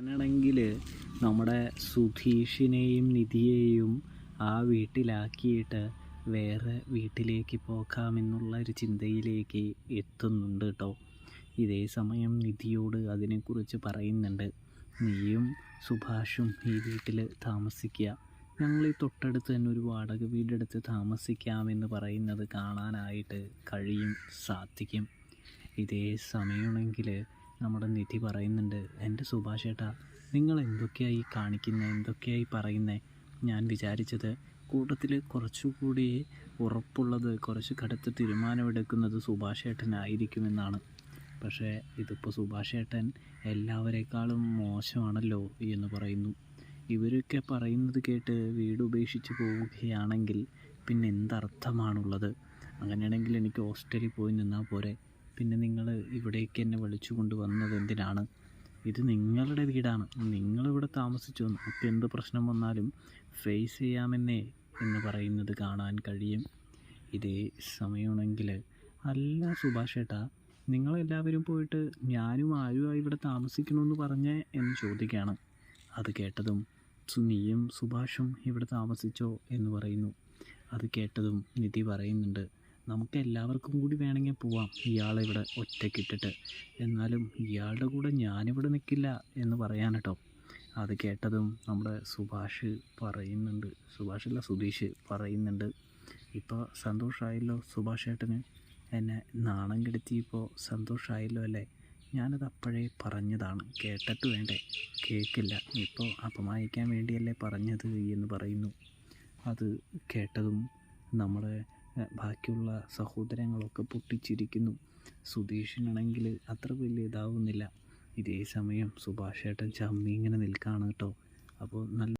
ണെങ്കിൽ നമ്മുടെ സുധീഷിനെയും നിധിയെയും ആ വീട്ടിലാക്കിയിട്ട് വേറെ വീട്ടിലേക്ക് പോകാമെന്നുള്ള ഒരു ചിന്തയിലേക്ക് എത്തുന്നുണ്ട് കേട്ടോ. ഇതേ സമയം നിധിയോട് അതിനെക്കുറിച്ച് പറയുന്നുണ്ട്. നീയും സുഭാഷും ഈ വീട്ടിൽ താമസിക്കുക, ഞങ്ങൾ ഈ തൊട്ടടുത്ത് തന്നെ ഒരു വാടക വീടെടുത്ത് താമസിക്കാമെന്ന് പറയുന്നത് കാണാനായിട്ട് സാധിക്കും. ഇതേ സമയമാണെങ്കിൽ നമ്മുടെ നിധി പറയുന്നുണ്ട്, എൻ്റെ സുഭാഷ് ഏട്ടാ, നിങ്ങൾ എന്തൊക്കെയായി കാണിക്കുന്നത്, എന്തൊക്കെയായി പറയുന്നത്? ഞാൻ വിചാരിച്ചത് കൂട്ടത്തിൽ കുറച്ചുകൂടി ഉറപ്പുള്ളത്, കുറച്ച് കടുത്ത തീരുമാനമെടുക്കുന്നത് സുഭാഷ് ഏട്ടനായിരിക്കുമെന്നാണ്. പക്ഷേ ഇതിപ്പോൾ സുഭാഷ് ഏട്ടൻ എല്ലാവരേക്കാളും മോശമാണല്ലോ എന്ന് പറയുന്നു. ഇവരൊക്കെ പറയുന്നത് കേട്ട് വീട് ഉപേക്ഷിച്ച് പോവുകയാണെങ്കിൽ പിന്നെ എന്തർത്ഥമാണുള്ളത്? അങ്ങനെയാണെങ്കിൽ എനിക്ക് ഹോസ്റ്റലിൽ പോയി നിന്നാൽ പോരെ? പിന്നെ നിങ്ങൾ ഇവിടേക്ക് എന്നെ വിളിച്ചു കൊണ്ട് വന്നത് എന്തിനാണ്? ഇത് നിങ്ങളുടെ വീടാണ്, നിങ്ങളിവിടെ താമസിച്ചു, നമുക്ക് എന്ത് പ്രശ്നം വന്നാലും ഫേസ് ചെയ്യാമെന്നേ എന്ന് പറയുന്നത് കാണാൻ കഴിയും. ഇതേ സമയമാണെങ്കിൽ, അല്ല സുഭാഷ് ഏട്ടാ, നിങ്ങളെല്ലാവരും പോയിട്ട് ഞാനും ആരുമായി ഇവിടെ താമസിക്കണമെന്ന് പറഞ്ഞേ എന്ന് ചോദിക്കുകയാണ്. അത് കേട്ടതും നീയും സുഭാഷും ഇവിടെ താമസിച്ചോ എന്ന് പറയുന്നു. അത് കേട്ടതും നിധി പറയുന്നുണ്ട്, നമുക്ക് എല്ലാവർക്കും കൂടി വേണമെങ്കിൽ പോവാം ഇയാളെ ഇവിടെ ഒറ്റയ്ക്കിട്ടിട്ട്, എന്നാലും ഇയാളുടെ കൂടെ ഞാനിവിടെ നിൽക്കില്ല എന്ന് പറയാൻ കേട്ടോ. അത് കേട്ടതും നമ്മുടെ സുധീഷ് പറയുന്നുണ്ട്, ഇപ്പോൾ സന്തോഷമായല്ലോ സുഭാഷ് ഏട്ടന്, എന്നെ നാണം കെടുത്തിയപ്പോൾ സന്തോഷമായല്ലോ അല്ലേ? ഞാനത് അപ്പോഴേ പറഞ്ഞതാണ്, കേട്ടിട്ട് വേണ്ടേ? കേൾക്കില്ല, ഇപ്പോൾ അപമാനിക്കാൻ വേണ്ടിയല്ലേ പറഞ്ഞത് എന്ന് പറയുന്നു. അത് കേട്ടതും നമ്മുടെ ബാക്കിയുള്ള സഹോദരങ്ങളൊക്കെ പൊട്ടിച്ചിരിക്കുന്നു. സുധീഷിനാണെങ്കിൽ അത്ര വലിയ ഇതാവുന്നില്ല. ഇതേ സമയം സുഭാഷ് ഏട്ടൻ ചമ്മി ഇങ്ങനെ നിൽക്കുകയാണ് കേട്ടോ. അപ്പോൾ നല്ല